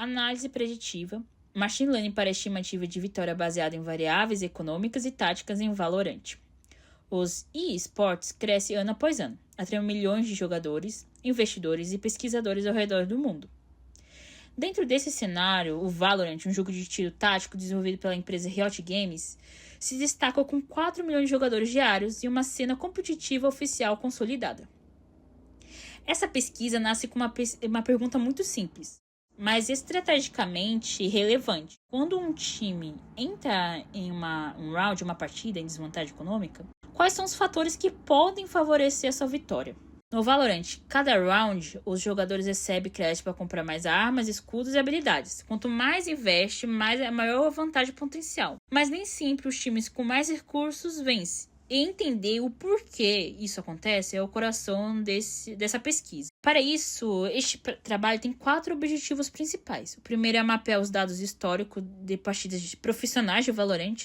análise preditiva, machine learning para estimativa de vitória baseada em variáveis econômicas e táticas em Valorant. Os eSports crescem ano após ano, atraindo milhões de jogadores, investidores e pesquisadores ao redor do mundo. Dentro desse cenário, o Valorant, um jogo de tiro tático desenvolvido pela empresa Riot Games, se destaca com 4 milhões de jogadores diários e uma cena competitiva oficial consolidada. Essa pesquisa nasce com uma pergunta muito simples, mas estrategicamente relevante. Quando um time entra em um round, uma partida em desvantagem econômica, quais são os fatores que podem favorecer a sua vitória? No Valorant, cada round, os jogadores recebem crédito para comprar mais armas, escudos e habilidades. Quanto mais investe, maior a vantagem potencial. Mas nem sempre os times com mais recursos vencem. E entender o porquê isso acontece é o coração dessa pesquisa. Para isso, este trabalho tem 4 objetivos principais. O primeiro é mapear os dados históricos de partidas de profissionais de Valorant,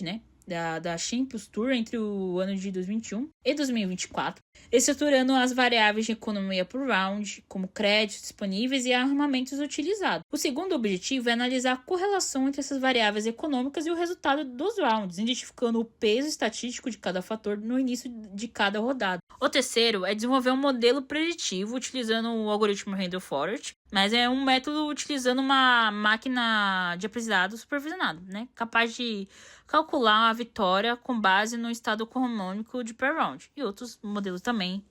da Champions Tour entre o ano de 2021 e 2024, estruturando as variáveis de economia por round, como créditos disponíveis e armamentos utilizados. O segundo objetivo é analisar a correlação entre essas variáveis econômicas e o resultado dos rounds, identificando o peso estatístico de cada fator no início de cada rodada. O terceiro é desenvolver um modelo preditivo utilizando o algoritmo Randall Forest, mas é um método utilizando uma máquina de aprendizado supervisionado, capaz de calcular a vitória com base no estado hormônico de per round e outros modelos também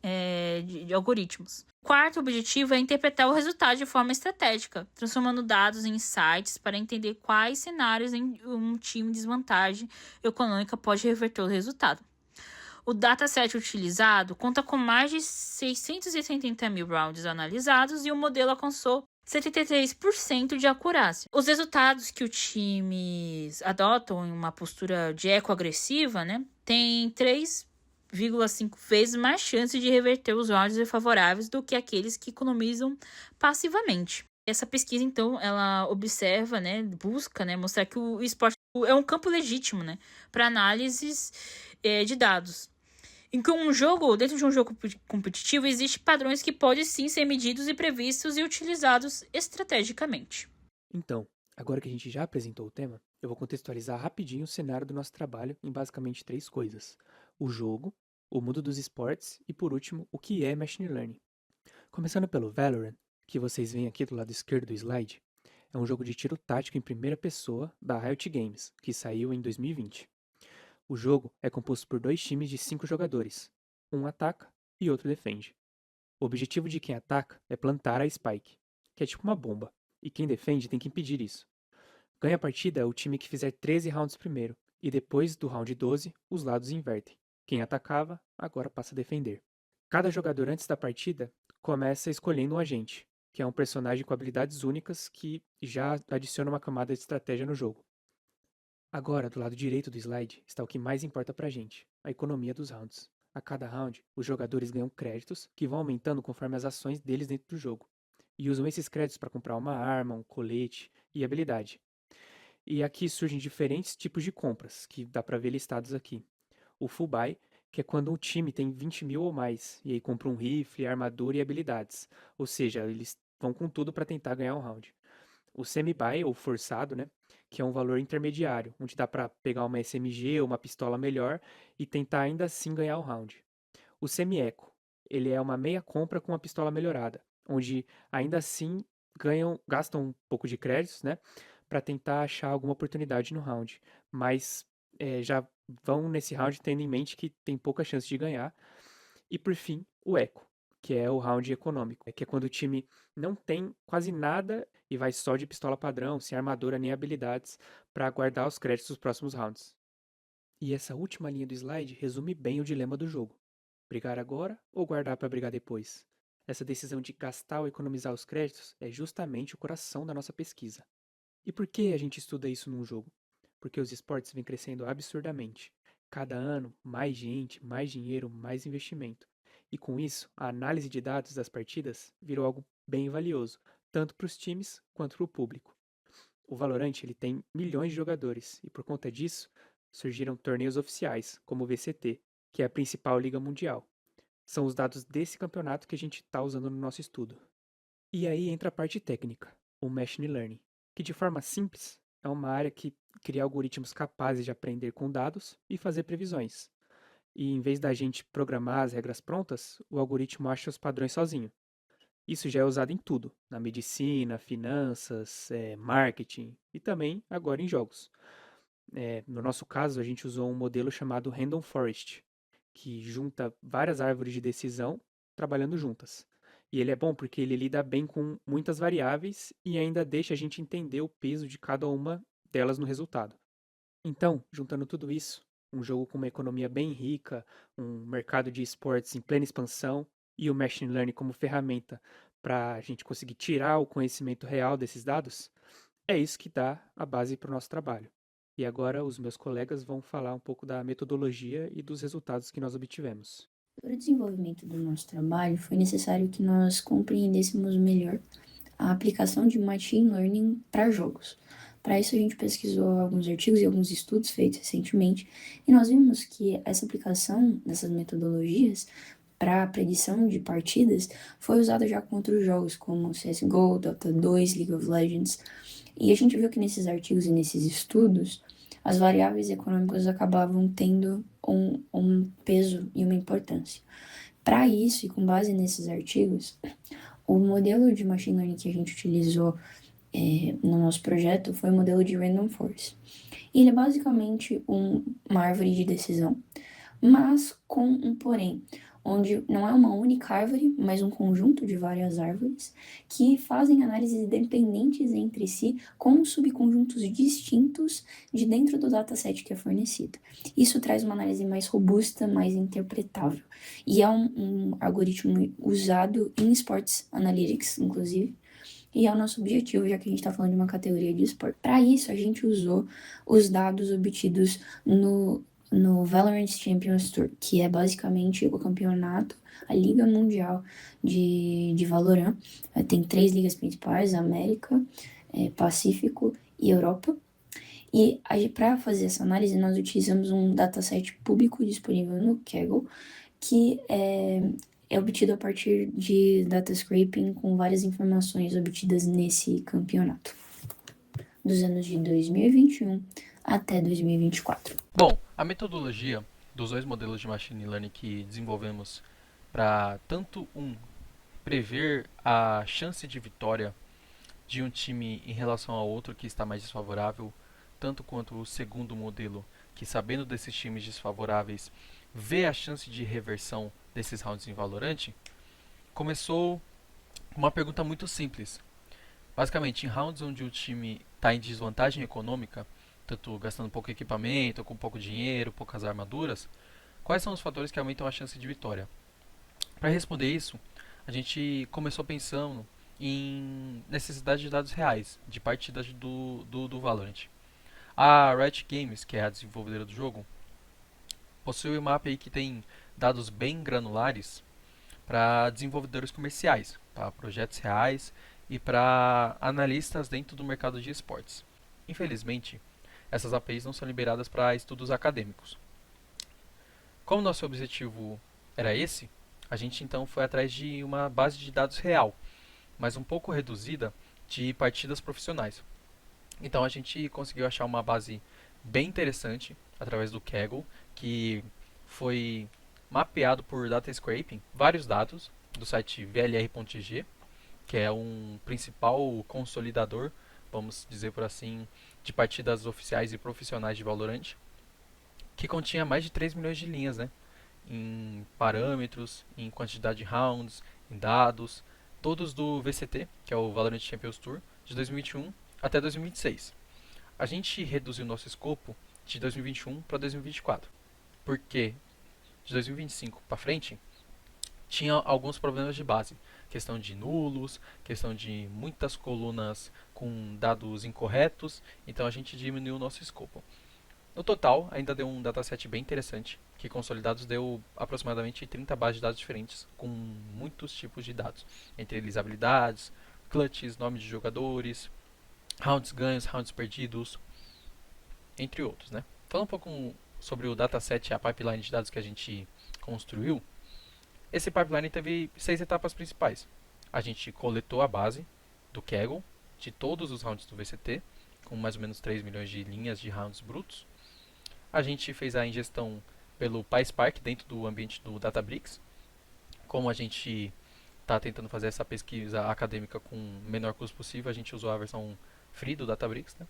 de algoritmos. Quarto objetivo é interpretar o resultado de forma estratégica, transformando dados em insights para entender quais cenários em um time de desvantagem econômica pode reverter o resultado. O dataset utilizado conta com mais de 670 mil rounds analisados e o modelo alcançou 73% de acurácia. Os resultados que os times adotam em uma postura de eco-agressiva, têm 3,5 vezes mais chance de reverter os rounds desfavoráveis do que aqueles que economizam passivamente. Essa pesquisa, então, ela observa, busca mostrar que o esporte é um campo legítimo para análises de dados. Em que dentro de um jogo competitivo, existem padrões que podem sim ser medidos e previstos e utilizados estrategicamente. Então, agora que a gente já apresentou o tema, eu vou contextualizar rapidinho o cenário do nosso trabalho em basicamente 3 coisas: o jogo, o mundo dos esportes e, por último, o que é Machine Learning. Começando pelo Valorant, que vocês veem aqui do lado esquerdo do slide, é um jogo de tiro tático em primeira pessoa da Riot Games, que saiu em 2020. O jogo é composto por 2 times de 5 jogadores. Um ataca e outro defende. O objetivo de quem ataca é plantar a Spike, que é tipo uma bomba, e quem defende tem que impedir isso. Ganha a partida o time que fizer 13 rounds primeiro, e depois do round 12, os lados invertem. Quem atacava, agora passa a defender. Cada jogador antes da partida começa escolhendo um agente, que é um personagem com habilidades únicas que já adiciona uma camada de estratégia no jogo. Agora, do lado direito do slide, está o que mais importa pra gente, a economia dos rounds. A cada round, os jogadores ganham créditos que vão aumentando conforme as ações deles dentro do jogo, e usam esses créditos para comprar uma arma, um colete e habilidade. E aqui surgem diferentes tipos de compras, que dá para ver listados aqui. O full buy, que é quando um time tem 20 mil ou mais, e aí compra um rifle, armadura e habilidades. Ou seja, eles vão com tudo para tentar ganhar um round. O semi-buy, ou forçado, que é um valor intermediário, onde dá para pegar uma SMG ou uma pistola melhor e tentar ainda assim ganhar o round. O semi-eco, ele é uma meia compra com uma pistola melhorada, onde ainda assim gastam um pouco de créditos, para tentar achar alguma oportunidade no round, mas já vão nesse round tendo em mente que tem pouca chance de ganhar. E por fim, o eco, que é o round econômico, que é quando o time não tem quase nada e vai só de pistola padrão, sem armadura nem habilidades, para guardar os créditos dos próximos rounds. E essa última linha do slide resume bem o dilema do jogo: brigar agora ou guardar para brigar depois? Essa decisão de gastar ou economizar os créditos é justamente o coração da nossa pesquisa. E por que a gente estuda isso num jogo? Porque os esportes vêm crescendo absurdamente. Cada ano, mais gente, mais dinheiro, mais investimento. E com isso, a análise de dados das partidas virou algo bem valioso, tanto para os times quanto para o público. O Valorant ele tem milhões de jogadores e por conta disso surgiram torneios oficiais, como o VCT, que é a principal liga mundial. São os dados desse campeonato que a gente está usando no nosso estudo. E aí entra a parte técnica, o Machine Learning. que de forma simples é uma área que cria algoritmos capazes de aprender com dados e fazer previsões. E em vez da gente programar as regras prontas, o algoritmo acha os padrões sozinho. Isso já é usado em tudo, na medicina, finanças, marketing e também agora em jogos. No nosso caso, a gente usou um modelo chamado Random Forest, que junta várias árvores de decisão trabalhando juntas. E ele é bom porque ele lida bem com muitas variáveis e ainda deixa a gente entender o peso de cada uma delas no resultado. Então, juntando tudo isso, um jogo com uma economia bem rica, um mercado de esportes em plena expansão e o machine learning como ferramenta para a gente conseguir tirar o conhecimento real desses dados, é isso que dá a base para o nosso trabalho. E agora os meus colegas vão falar um pouco da metodologia e dos resultados que nós obtivemos. Para o desenvolvimento do nosso trabalho, foi necessário que nós compreendêssemos melhor a aplicação de machine learning para jogos. Para isso, a gente pesquisou alguns artigos e alguns estudos feitos recentemente, e nós vimos que essa aplicação dessas metodologias para a predição de partidas foi usada já com outros jogos, como CSGO, Dota 2, League of Legends. E a gente viu que nesses artigos e nesses estudos, as variáveis econômicas acabavam tendo um peso e uma importância. Para isso, e com base nesses artigos, o modelo de machine learning que a gente utilizou no nosso projeto foi o modelo de Random Forest. Ele é basicamente uma árvore de decisão, mas com um porém, onde não é uma única árvore, mas um conjunto de várias árvores que fazem análises independentes entre si com subconjuntos distintos de dentro do dataset que é fornecido. Isso traz uma análise mais robusta, mais interpretável. E é um algoritmo usado em Sports Analytics, inclusive, e é o nosso objetivo, já que a gente está falando de uma categoria de esporte. Para isso, a gente usou os dados obtidos no Valorant Champions Tour, que é basicamente o campeonato, a Liga Mundial de Valorant. Tem 3 ligas principais, América, Pacífico e Europa. E para fazer essa análise, nós utilizamos um dataset público disponível no Kaggle, que é obtido a partir de data scraping com várias informações obtidas nesse campeonato, dos anos de 2021 até 2024. Bom, a metodologia dos dois modelos de machine learning que desenvolvemos para tanto prever a chance de vitória de um time em relação ao outro que está mais desfavorável, tanto quanto o segundo modelo, que sabendo desses times desfavoráveis, vê a chance de reversão desses rounds em Valorant, começou uma pergunta muito simples. Basicamente, em rounds onde o time está em desvantagem econômica, tanto gastando pouco equipamento, com pouco dinheiro, poucas armaduras, quais são os fatores que aumentam a chance de vitória? Para responder isso, a gente começou pensando em necessidade de dados reais, de partidas do Valorant. A Riot Games, que é a desenvolvedora do jogo, possui uma API que tem dados bem granulares para desenvolvedores comerciais, para projetos reais e para analistas dentro do mercado de esportes. Infelizmente, essas APIs não são liberadas para estudos acadêmicos. Como nosso objetivo era esse, a gente então foi atrás de uma base de dados real, mas um pouco reduzida de partidas profissionais. Então a gente conseguiu achar uma base bem interessante através do Kaggle, que foi mapeado por data scraping, vários dados do site vlr.g, que é um principal consolidador, vamos dizer por assim, de partidas oficiais e profissionais de Valorant, que continha mais de 3 milhões de linhas, né? Em parâmetros, em quantidade de rounds, em dados, todos do VCT, que é o Valorant Champions Tour, de 2021 até 2026. A gente reduziu nosso escopo de 2021 para 2024, porque de 2025 para frente tinha alguns problemas de base, questão de nulos, questão de muitas colunas com dados incorretos, então a gente diminuiu o nosso escopo. No total, ainda deu um dataset bem interessante, que consolidados deu aproximadamente 30 bases de dados diferentes, com muitos tipos de dados, entre eles habilidades, clutches, nome de jogadores, rounds ganhos, rounds perdidos, entre outros, né? Falando um pouco sobre o dataset e a pipeline de dados que a gente construiu, esse pipeline teve 6 etapas principais. A gente coletou a base do Kaggle, de todos os rounds do VCT, com mais ou menos 3 milhões de linhas de rounds brutos. A gente fez a ingestão pelo PySpark dentro do ambiente do Databricks. Como a gente está tentando fazer essa pesquisa acadêmica com o menor custo possível, a gente usou a versão free do Databricks, né,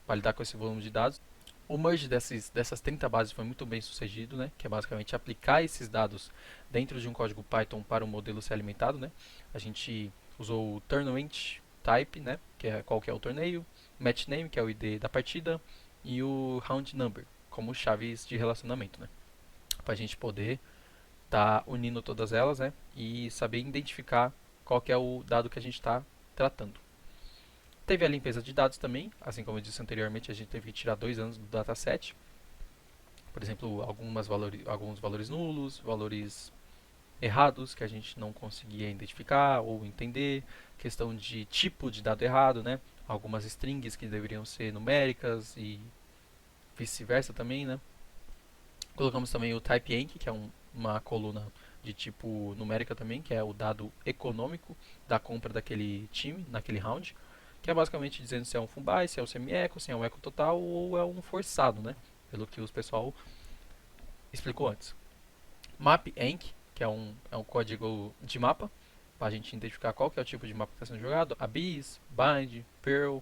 para lidar com esse volume de dados. O merge dessas 30 bases foi muito bem sucedido, né, que é basicamente aplicar esses dados dentro de um código Python para o modelo ser alimentado. Né. A gente usou o tournament type, né, qual que é o torneio, match name, que é o ID da partida, e o round number, como chaves de relacionamento, né, para a gente poder estar unindo todas elas, né, e saber identificar qual que é o dado que a gente está tratando. Teve a limpeza de dados também, assim como eu disse anteriormente, a gente teve que tirar 2 anos do dataset. Por exemplo, alguns valores nulos, valores errados que a gente não conseguia identificar ou entender, questão de tipo de dado errado, né? Algumas strings que deveriam ser numéricas e vice-versa também, né? Colocamos também o type-enk, que é uma coluna de tipo numérica também, que é o dado econômico da compra daquele time, naquele round, que é basicamente dizendo se é um full-buy, se é um semi-eco, se é um eco total ou é um forçado, né? Pelo que o pessoal explicou antes. Map-enk, que é um código de mapa, para a gente identificar qual que é o tipo de mapa que está sendo jogado, Abyss, Bind, Pearl,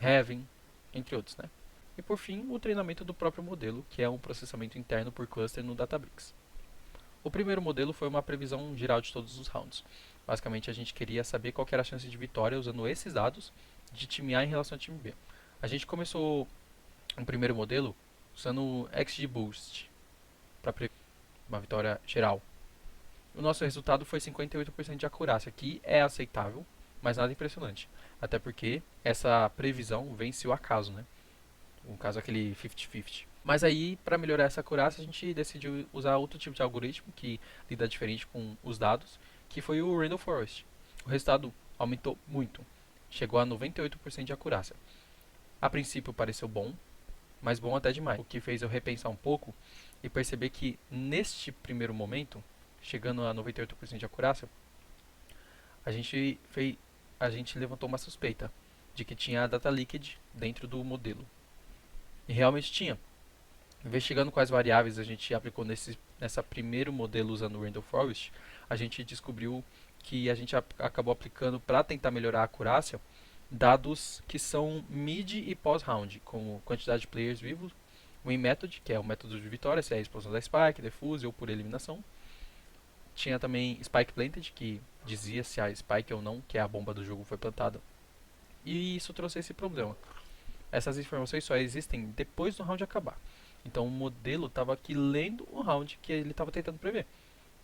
Heaven, entre outros, né? E por fim, o treinamento do próprio modelo, que é um processamento interno por cluster no Databricks. O primeiro modelo foi uma previsão geral de todos os rounds. Basicamente, a gente queria saber qual que era a chance de vitória usando esses dados de time A em relação ao time B. A gente começou um primeiro modelo usando o XGBoost para prever uma vitória geral. O nosso resultado foi 58% de acurácia, que é aceitável, mas nada impressionante. Até porque essa previsão vence o acaso, né? No caso, aquele 50-50. Mas aí, para melhorar essa acurácia, a gente decidiu usar outro tipo de algoritmo que lida diferente com os dados, que foi o Random Forest. O resultado aumentou muito, chegou a 98% de acurácia. A princípio pareceu bom, mas bom até demais, o que fez eu repensar um pouco e perceber que neste primeiro momento, chegando a 98% de acurácia, a gente levantou uma suspeita de que tinha data leakage dentro do modelo. E realmente tinha. Investigando quais variáveis a gente aplicou nessa primeiro modelo usando o Random Forest, a gente descobriu que a gente acabou aplicando para tentar melhorar a acurácia dados que são mid e pós-round, como quantidade de players vivos, win method, que é o método de vitória, se é a explosão da spike, defuse ou por eliminação. Tinha também spike planted, que dizia se a spike ou não, que é a bomba do jogo, foi plantada. E isso trouxe esse problema. Essas informações só existem depois do round acabar. Então o modelo estava aqui lendo o round que ele estava tentando prever.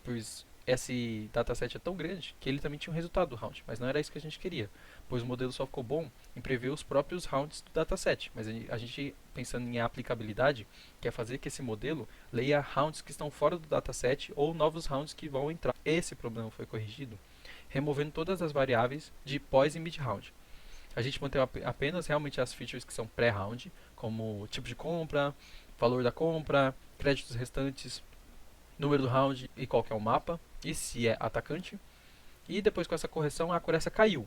Pois esse dataset é tão grande que ele também tinha um resultado do round, mas não era isso que a gente queria. Pois o modelo só ficou bom em prever os próprios rounds do dataset. Mas a gente, pensando em aplicabilidade, quer fazer que esse modelo leia rounds que estão fora do dataset ou novos rounds que vão entrar. Esse problema foi corrigido removendo todas as variáveis de pós e mid round. A gente manteve apenas realmente as features que são pré-round, como tipo de compra, valor da compra, créditos restantes, número do round e qual que é o mapa, e se é atacante. E depois com essa correção a acurácia caiu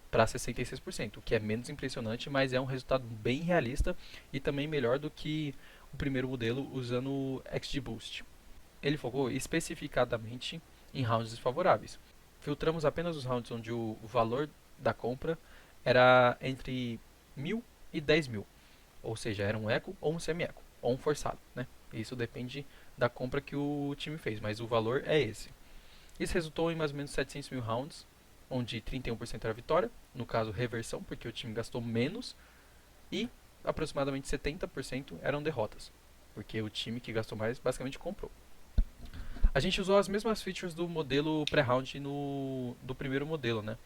para 66%, o que é menos impressionante, mas é um resultado bem realista e também melhor do que o primeiro modelo usando o XGBoost. Ele focou especificadamente em rounds desfavoráveis. Filtramos apenas os rounds onde o valor da compra era entre 1.000 e 10.000, ou seja, era um eco ou um semi-eco, ou um forçado, né? Isso depende da compra que o time fez, mas o valor é esse. Isso resultou em mais ou menos 700 mil rounds, onde 31% era vitória, no caso reversão, porque o time gastou menos, e aproximadamente 70% eram derrotas, porque o time que gastou mais basicamente comprou. A gente usou as mesmas features do modelo pré-round do primeiro modelo, né?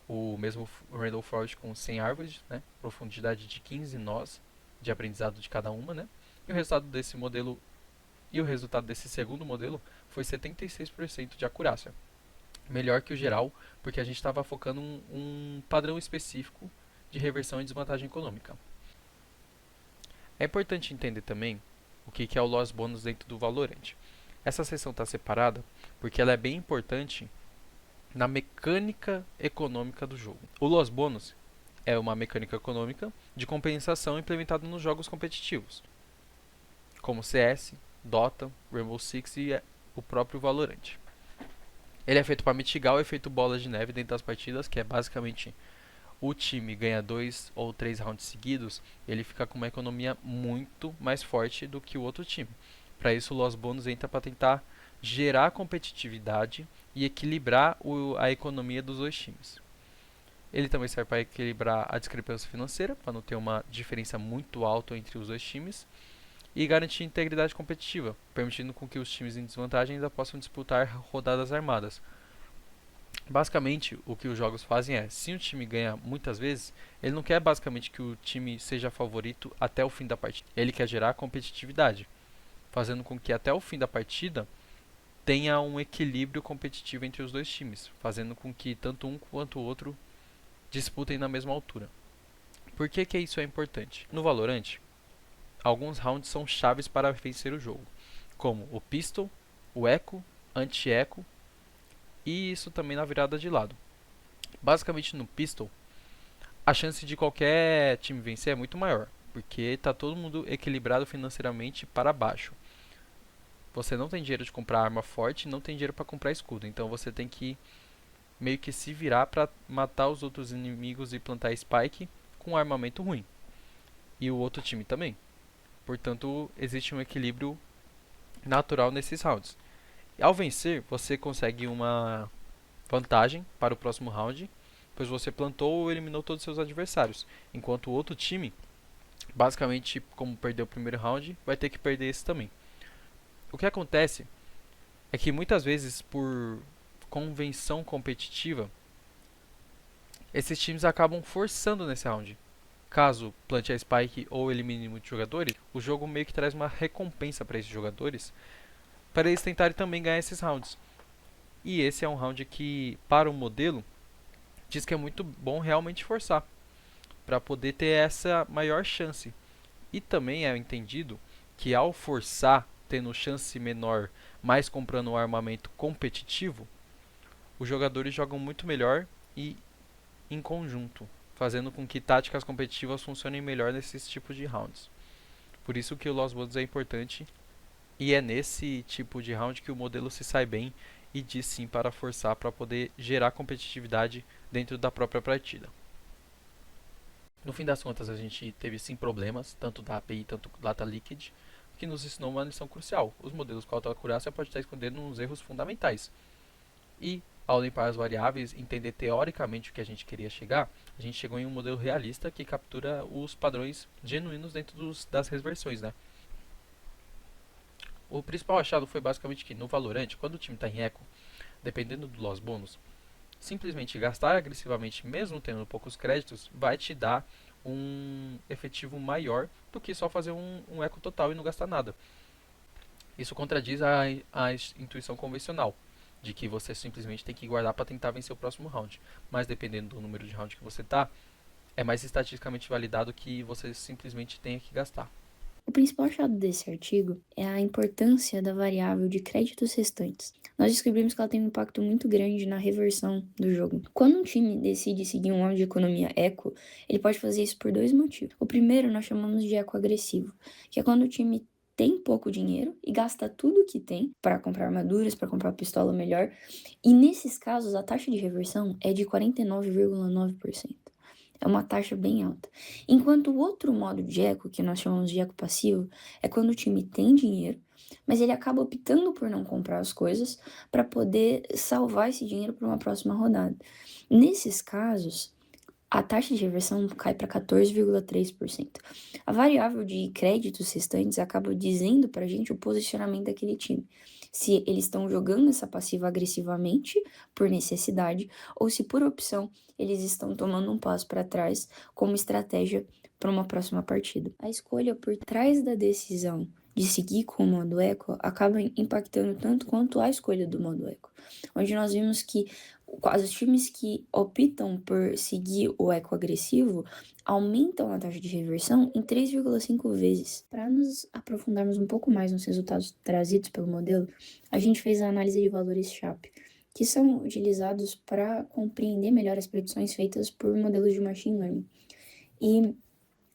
O mesmo Random Forest com 100 árvores, né? Profundidade de 15 nós de aprendizado de cada uma, né? E o resultado desse modelo e o resultado desse segundo modelo foi 76% de acurácia. Melhor que o geral, porque a gente estava focando um padrão específico de reversão e desvantagem econômica. É importante entender também o que é o loss bonus dentro do Valorant. Essa seção está separada porque ela é bem importante na mecânica econômica do jogo. O Los Bônus é uma mecânica econômica de compensação implementada nos jogos competitivos, como CS, Dota, Rainbow Six e o próprio Valorant. Ele é feito para mitigar o efeito bola de neve dentro das partidas, que é basicamente o time ganha 2 ou 3 rounds seguidos, ele fica com uma economia muito mais forte do que o outro time. Para isso, o Los Bônus entra para tentar gerar competitividade e equilibrar a economia dos dois times. Ele também serve para equilibrar a discrepância financeira, para não ter uma diferença muito alta entre os dois times, e garantir integridade competitiva, permitindo com que os times em desvantagem ainda possam disputar rodadas armadas. Basicamente, o que os jogos fazem é, se um time ganha muitas vezes, ele não quer basicamente que o time seja favorito até o fim da partida. Ele quer gerar competitividade, fazendo com que até o fim da partida tenha um equilíbrio competitivo entre os dois times, fazendo com que tanto um quanto o outro disputem na mesma altura. Por que isso é importante? No Valorant, alguns rounds são chaves para vencer o jogo, como o Pistol, o Echo, Anti-Echo e isso também na virada de lado. Basicamente no Pistol, a chance de qualquer time vencer é muito maior, porque está todo mundo equilibrado financeiramente para baixo. Você não tem dinheiro de comprar arma forte, não tem dinheiro para comprar escudo, então você tem que meio que se virar para matar os outros inimigos e plantar spike com armamento ruim. E o outro time também. Portanto, existe um equilíbrio natural nesses rounds. E ao vencer, você consegue uma vantagem para o próximo round, pois você plantou ou eliminou todos os seus adversários. Enquanto o outro time, basicamente, como perdeu o primeiro round, vai ter que perder esse também. O que acontece é que muitas vezes, por convenção competitiva, esses times acabam forçando nesse round. Caso plante a spike ou elimine muitos jogadores, o jogo meio que traz uma recompensa para esses jogadores, para eles tentarem também ganhar esses rounds. E esse é um round que, para o modelo, diz que é muito bom realmente forçar, para poder ter essa maior chance. E também é entendido que ao forçar, tendo chance menor, mas comprando um armamento competitivo, os jogadores jogam muito melhor e em conjunto, fazendo com que táticas competitivas funcionem melhor nesses tipos de rounds. Por isso que o Lost Bones é importante e é nesse tipo de round que o modelo se sai bem e diz sim para forçar para poder gerar competitividade dentro da própria partida. No fim das contas, a gente teve sim problemas, tanto da API quanto da Data Leakage, que nos ensinou uma lição crucial. Os modelos com alta acurácia podem estar escondendo uns erros fundamentais. E, ao limpar as variáveis, entender teoricamente o que a gente queria chegar, a gente chegou em um modelo realista que captura os padrões genuínos dentro das reversões, né? O principal achado foi basicamente que no Valorant, quando o time está em eco, dependendo do loss bônus, simplesmente gastar agressivamente, mesmo tendo poucos créditos, vai te dar um efetivo maior do que só fazer um eco total e não gastar nada. Isso contradiz a intuição convencional, de que você simplesmente tem que guardar para tentar vencer o próximo round. Mas dependendo do número de round que você tá, é mais estatisticamente validado que você simplesmente tenha que gastar. O principal achado desse artigo é a importância da variável de créditos restantes. Nós descobrimos que ela tem um impacto muito grande na reversão do jogo. Quando um time decide seguir um modo de economia eco, ele pode fazer isso por dois motivos. O primeiro nós chamamos de eco agressivo, que é quando o time tem pouco dinheiro e gasta tudo que tem para comprar armaduras, para comprar pistola melhor. E nesses casos, a taxa de reversão é de 49,9%. É uma taxa bem alta. Enquanto o outro modo de eco, que nós chamamos de eco passivo, é quando o time tem dinheiro, mas ele acaba optando por não comprar as coisas para poder salvar esse dinheiro para uma próxima rodada. Nesses casos, a taxa de reversão cai para 14,3%. A variável de créditos restantes acaba dizendo para a gente o posicionamento daquele time. Se eles estão jogando essa passiva agressivamente por necessidade ou se por opção eles estão tomando um passo para trás como estratégia para uma próxima partida. A escolha por trás da decisão de seguir com o modo eco acaba impactando tanto quanto a escolha do modo eco, onde nós vimos que os times que optam por seguir o eco agressivo aumentam a taxa de reversão em 3,5 vezes. Para nos aprofundarmos um pouco mais nos resultados trazidos pelo modelo, a gente fez a análise de valores SHAP, que são utilizados para compreender melhor as predições feitas por modelos de machine learning. E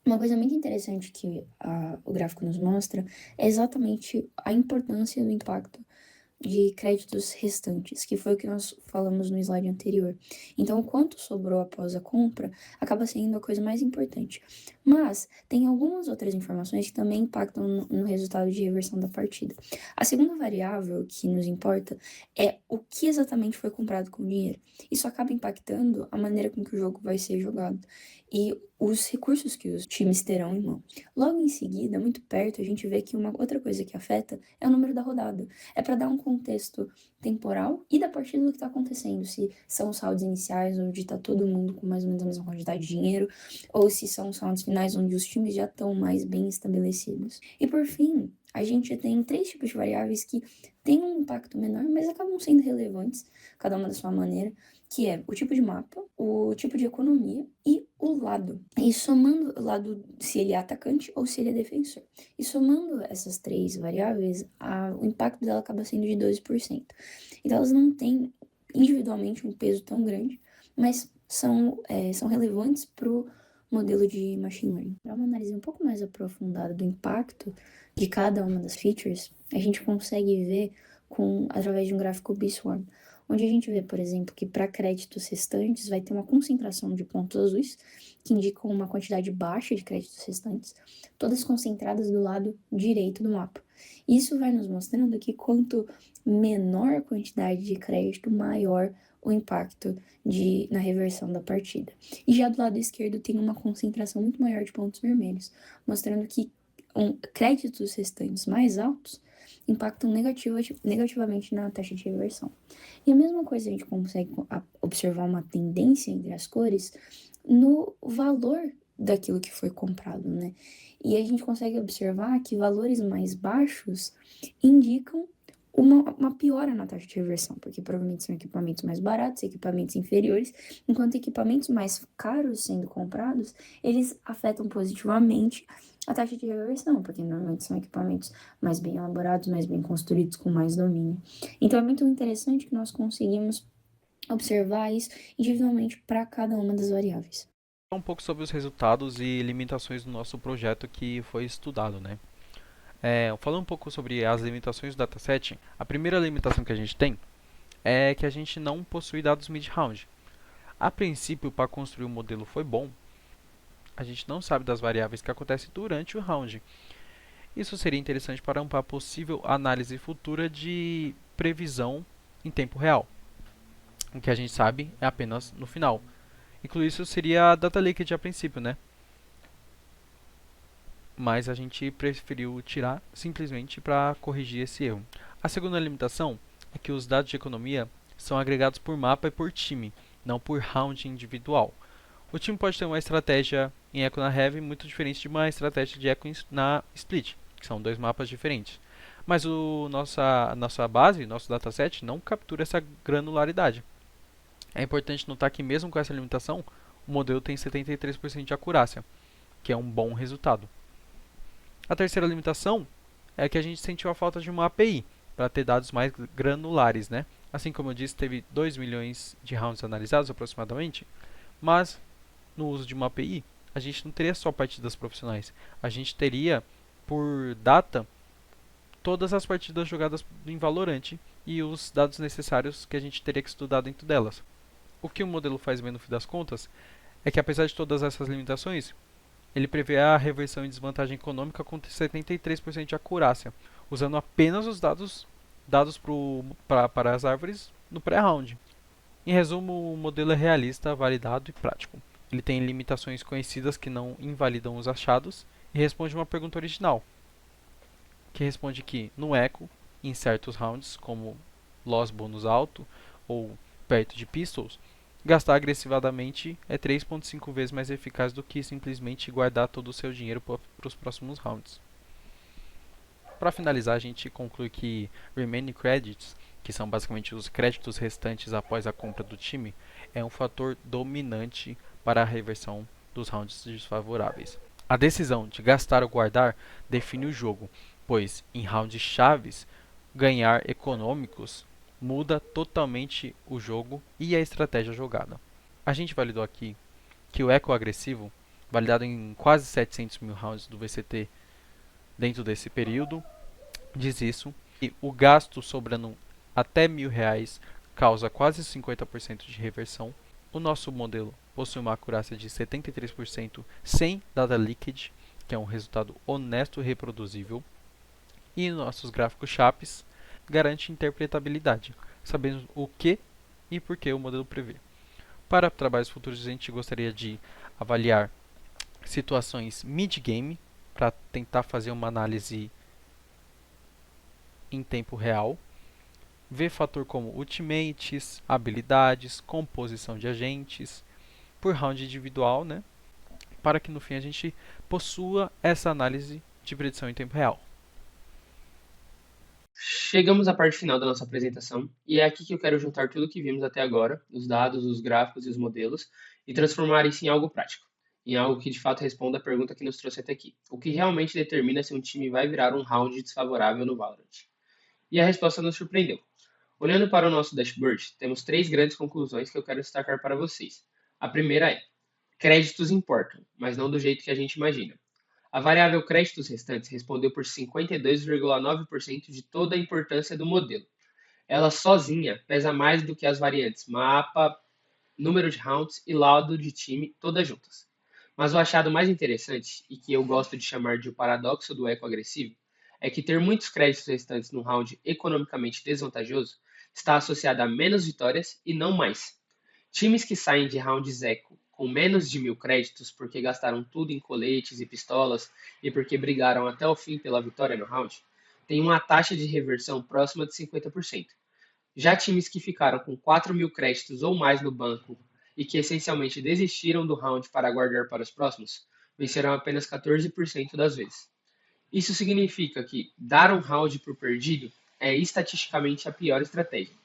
uma coisa muito interessante que o gráfico nos mostra é exatamente a importância do impacto de créditos restantes, que foi o que nós falamos no slide anterior. Então, o quanto sobrou após a compra acaba sendo a coisa mais importante. Mas tem algumas outras informações que também impactam no resultado de reversão da partida. A segunda variável que nos importa é o que exatamente foi comprado com o dinheiro. Isso acaba impactando a maneira com que o jogo vai ser jogado e os recursos que os times terão em mão. Logo em seguida, muito perto, a gente vê que uma outra coisa que afeta é o número da rodada. É para dar um contexto temporal e da partida do que está acontecendo. Se são os rounds iniciais, onde está todo mundo com mais ou menos a mesma quantidade de dinheiro, ou se são os rounds finais, onde os times já estão mais bem estabelecidos. E por fim, a gente tem 3 tipos de variáveis que têm um impacto menor, mas acabam sendo relevantes, cada uma da sua maneira, que é o tipo de mapa, o tipo de economia e o lado. E somando o lado, se ele é atacante ou se ele é defensor. E somando essas 3 variáveis, o impacto dela acaba sendo de 12%. Então elas não têm individualmente um peso tão grande, mas são relevantes para o modelo de machine learning. Para uma análise um pouco mais aprofundada do impacto de cada uma das features, a gente consegue ver através de um gráfico B-Swarm, onde a gente vê, por exemplo, que para créditos restantes vai ter uma concentração de pontos azuis, que indicam uma quantidade baixa de créditos restantes, todas concentradas do lado direito do mapa. Isso vai nos mostrando que quanto menor a quantidade de crédito, maior o impacto na reversão da partida. E já do lado esquerdo tem uma concentração muito maior de pontos vermelhos, mostrando que créditos restantes mais altos impactam negativamente na taxa de reversão. E a mesma coisa a gente consegue observar uma tendência entre as cores no valor daquilo que foi comprado, né? E a gente consegue observar que valores mais baixos indicam uma piora na taxa de reversão, porque provavelmente são equipamentos mais baratos, equipamentos inferiores, enquanto equipamentos mais caros sendo comprados, eles afetam positivamente a taxa de reversão, porque normalmente são equipamentos mais bem elaborados, mais bem construídos, com mais domínio. Então é muito interessante que nós conseguimos observar isso individualmente para cada uma das variáveis. Um pouco sobre os resultados e limitações do nosso projeto que foi estudado, né? Falando um pouco sobre as limitações do dataset, a primeira limitação que a gente tem é que a gente não possui dados mid-round. A princípio, para construir o modelo foi bom, a gente não sabe das variáveis que acontecem durante o round. Isso seria interessante para uma possível análise futura de previsão em tempo real. O que a gente sabe é apenas no final. Incluir isso seria a data leakage a princípio, né? Mas a gente preferiu tirar simplesmente para corrigir esse erro. A segunda limitação é que os dados de economia são agregados por mapa e por time, não por round individual. O time pode ter uma estratégia em Echo na Heavy muito diferente de uma estratégia de Echo na Split, que são 2 mapas diferentes. Mas nossa base, nosso dataset, não captura essa granularidade. É importante notar que mesmo com essa limitação, o modelo tem 73% de acurácia, que é um bom resultado. A terceira limitação é que a gente sentiu a falta de uma API para ter dados mais granulares, né? Assim como eu disse, teve 2 milhões de rounds analisados aproximadamente, mas no uso de uma API, a gente não teria só partidas profissionais. A gente teria, por data, todas as partidas jogadas em Valorant e os dados necessários que a gente teria que estudar dentro delas. O que o modelo faz bem no fim das contas é que, apesar de todas essas limitações, ele prevê a reversão em desvantagem econômica com 73% de acurácia, usando apenas os dados para as árvores no pré-round. Em resumo, o modelo é realista, validado e prático. Ele tem limitações conhecidas que não invalidam os achados e responde uma pergunta original, que responde que, no Echo, em certos rounds, como loss bônus alto ou perto de pistols, gastar agressivamente é 3.5 vezes mais eficaz do que simplesmente guardar todo o seu dinheiro para os próximos rounds. Para finalizar, a gente conclui que Remaining Credits, que são basicamente os créditos restantes após a compra do time, é um fator dominante para a reversão dos rounds desfavoráveis. A decisão de gastar ou guardar define o jogo, pois em rounds chaves, ganhar econômicos muda totalmente o jogo e a estratégia jogada. A gente validou aqui que o eco agressivo, validado em quase 700 mil rounds do VCT dentro desse período, diz isso. E o gasto sobrando até R$ 1.000 causa quase 50% de reversão. O nosso modelo possui uma acurácia de 73% sem data leakage, que é um resultado honesto e reproduzível. E nossos gráficos chapes garante interpretabilidade, sabendo o que e por que o modelo prevê. Para trabalhos futuros, a gente gostaria de avaliar situações mid-game para tentar fazer uma análise em tempo real, ver fator como ultimates, habilidades, composição de agentes, por round individual, né? Para que no fim a gente possua essa análise de predição em tempo real. Chegamos à parte final da nossa apresentação e é aqui que eu quero juntar tudo o que vimos até agora, os dados, os gráficos e os modelos, e transformar isso em algo prático, em algo que de fato responda a pergunta que nos trouxe até aqui. O que realmente determina se um time vai virar um round desfavorável no Valorant? E a resposta nos surpreendeu. Olhando para o nosso dashboard, temos 3 grandes conclusões que eu quero destacar para vocês. A primeira é: créditos importam, mas não do jeito que a gente imagina. A variável créditos restantes respondeu por 52,9% de toda a importância do modelo. Ela sozinha pesa mais do que as variantes mapa, número de rounds e laudo de time, todas juntas. Mas o achado mais interessante, e que eu gosto de chamar de o paradoxo do eco agressivo, é que ter muitos créditos restantes num round economicamente desvantajoso está associado a menos vitórias e não mais. Times que saem de rounds eco com menos de 1.000 créditos porque gastaram tudo em coletes e pistolas e porque brigaram até o fim pela vitória no round, têm uma taxa de reversão próxima de 50%. Já times que ficaram com 4.000 créditos ou mais no banco e que essencialmente desistiram do round para guardar para os próximos, vencerão apenas 14% das vezes. Isso significa que dar um round por perdido é estatisticamente a pior estratégia.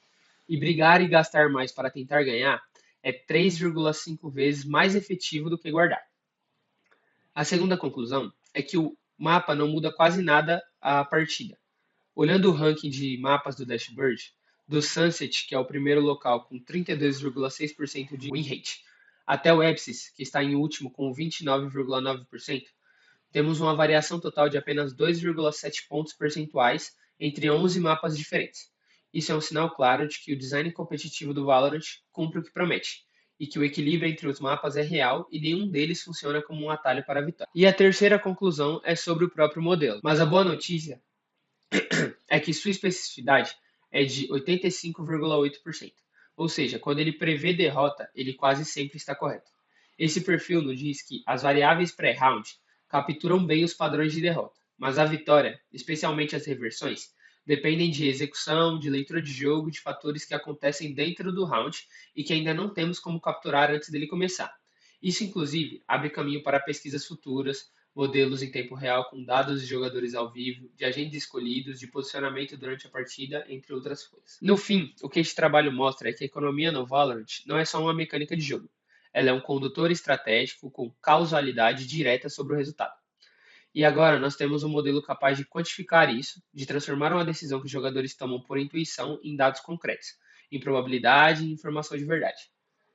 E brigar e gastar mais para tentar ganhar é 3,5 vezes mais efetivo do que guardar. A segunda conclusão é que o mapa não muda quase nada a partida. Olhando o ranking de mapas do dashboard, do Sunset, que é o primeiro local com 32,6% de win rate, até o Epsis, que está em último com 29,9%, temos uma variação total de apenas 2,7 pontos percentuais entre 11 mapas diferentes. Isso é um sinal claro de que o design competitivo do Valorant cumpre o que promete, e que o equilíbrio entre os mapas é real e nenhum deles funciona como um atalho para a vitória. E a terceira conclusão é sobre o próprio modelo. Mas a boa notícia é que sua especificidade é de 85,8%. Ou seja, quando ele prevê derrota, ele quase sempre está correto. Esse perfil nos diz que as variáveis pré-round capturam bem os padrões de derrota, mas a vitória, especialmente as reversões, dependem de execução, de leitura de jogo, de fatores que acontecem dentro do round e que ainda não temos como capturar antes dele começar. Isso, inclusive, abre caminho para pesquisas futuras, modelos em tempo real com dados de jogadores ao vivo, de agentes escolhidos, de posicionamento durante a partida, entre outras coisas. No fim, o que este trabalho mostra é que a economia no Valorant não é só uma mecânica de jogo. Ela é um condutor estratégico com causalidade direta sobre o resultado. E agora nós temos um modelo capaz de quantificar isso, de transformar uma decisão que os jogadores tomam por intuição em dados concretos, em probabilidade e informação de verdade.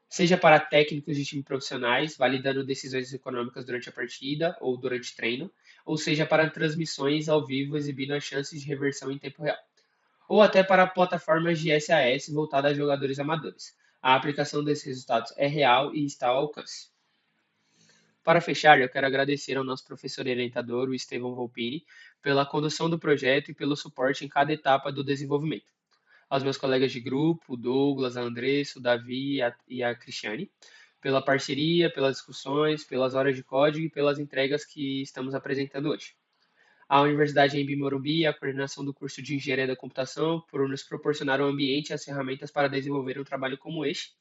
Seja para técnicos de time profissionais, validando decisões econômicas durante a partida ou durante treino, ou seja para transmissões ao vivo exibindo as chances de reversão em tempo real. Ou até para plataformas de SAS voltadas a jogadores amadores. A aplicação desses resultados é real e está ao alcance. Para fechar, eu quero agradecer ao nosso professor e orientador, o Estevão Volpini, pela condução do projeto e pelo suporte em cada etapa do desenvolvimento. Aos meus colegas de grupo, o Douglas, a Andressa, o Davi e a Cristiane, pela parceria, pelas discussões, pelas horas de código e pelas entregas que estamos apresentando hoje. À Universidade Embi Morumbi e à coordenação do curso de Engenharia da Computação por nos proporcionar o ambiente e as ferramentas para desenvolver um trabalho como este.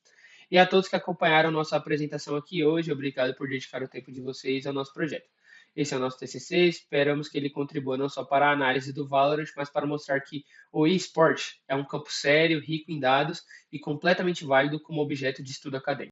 E a todos que acompanharam nossa apresentação aqui hoje, obrigado por dedicar o tempo de vocês ao nosso projeto. Esse é o nosso TCC, esperamos que ele contribua não só para a análise do Valorant, mas para mostrar que o eSport é um campo sério, rico em dados e completamente válido como objeto de estudo acadêmico.